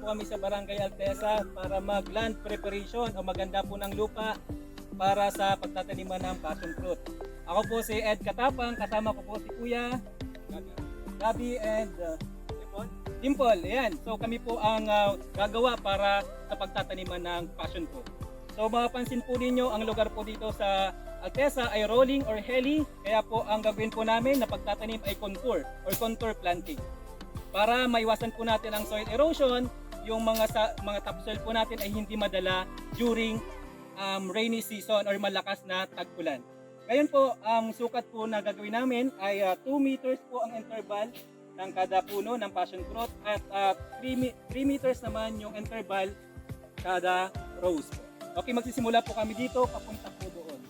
po kami sa Barangay Altesa para mag-land preparation o maganda po ng lupa para sa pagtataniman ng passion fruit. Ako po si Ed Katapang, kasama ko po si Kuya Gabi and Dimple. Ayan. So kami po ang gagawa para sa pagtataniman ng passion fruit. So mapapansin po ninyo, ang lugar po dito sa Altesa ay rolling or hilly, kaya po ang gagawin po namin na pagtatanim ay contour or contour planting. Para maiwasan po natin ang soil erosion, yung mga topsoil po natin ay hindi madala during rainy season or malakas na tag-ulan. Ngayon po, ang sukat po na gagawin namin ay 2 meters po ang interval ng kada puno ng passion fruit at 3 meters naman yung interval kada rows po. Okay, magsisimula po kami dito, papunta po doon.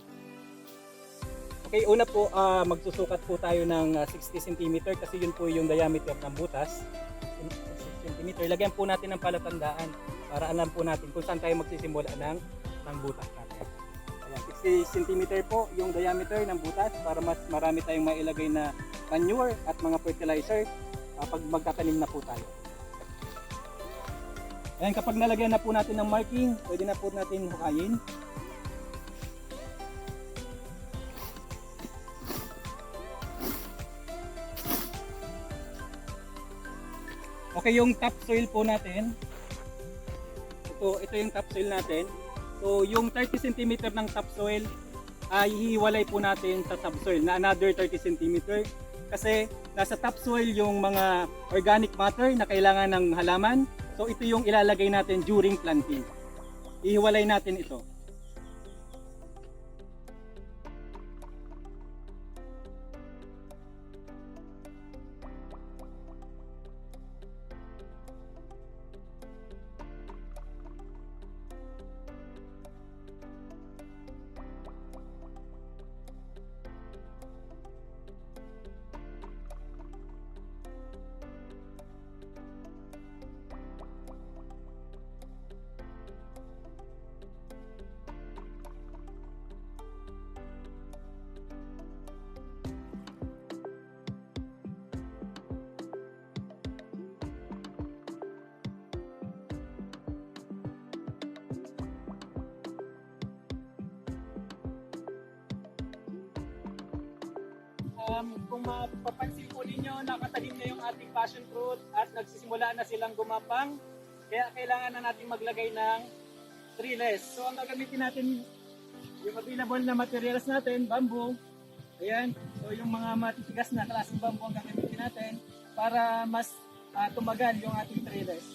Okay, una po magsusukat po tayo ng 60 cm kasi yun po yung diameter ng butas. 60 cm. Lagyan po natin ng palatandaan para alam po natin kung saan tayo magsisimula ng butas natin. Ayan, 60 cm po yung diameter ng butas para mas marami tayong mailagay na manure at mga fertilizer pag magtatanim na po tayo. Ayan, kapag nalagyan na po natin ng marking, pwede na po natin hukayin. Okay, yung topsoil po natin. Ito yung topsoil natin. So, yung 30 cm ng topsoil ay hihiwalay po natin sa subsoil na another 30 cm kasi nasa topsoil yung mga organic matter na kailangan ng halaman. So ito yung ilalagay natin during planting. Ihiwalay natin ito. Kung mapapansin po ninyo, nakatanim na yung ating passion fruit at nagsisimula na silang gumapang. Kaya kailangan na natin maglagay ng trellis. So ang gagamitin natin, yung available na materials natin, bamboo. Ayan. So yung mga matitigas na klaseng bamboo ang gagamitin natin para mas tumagal yung ating trellis.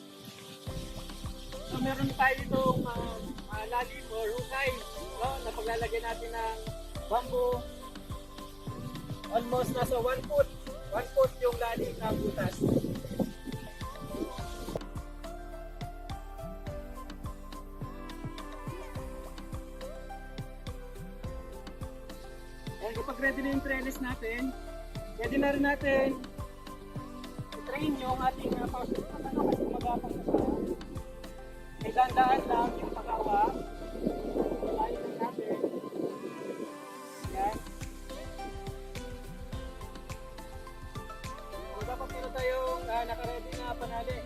So meron tayo ditong lalim or hukay, no, na paglalagyan natin ng bamboo. Almost nasa 1 foot. 1 foot yung lalim ng butas. And kapag ready na yung trellis natin, pwede na rin natin i-train yung ating passion fruit kasi magapang na siya. May dandaan lang yung pag-awa. Lalim lang natin. Yan. Dapat meron tayong naka-ready na panali.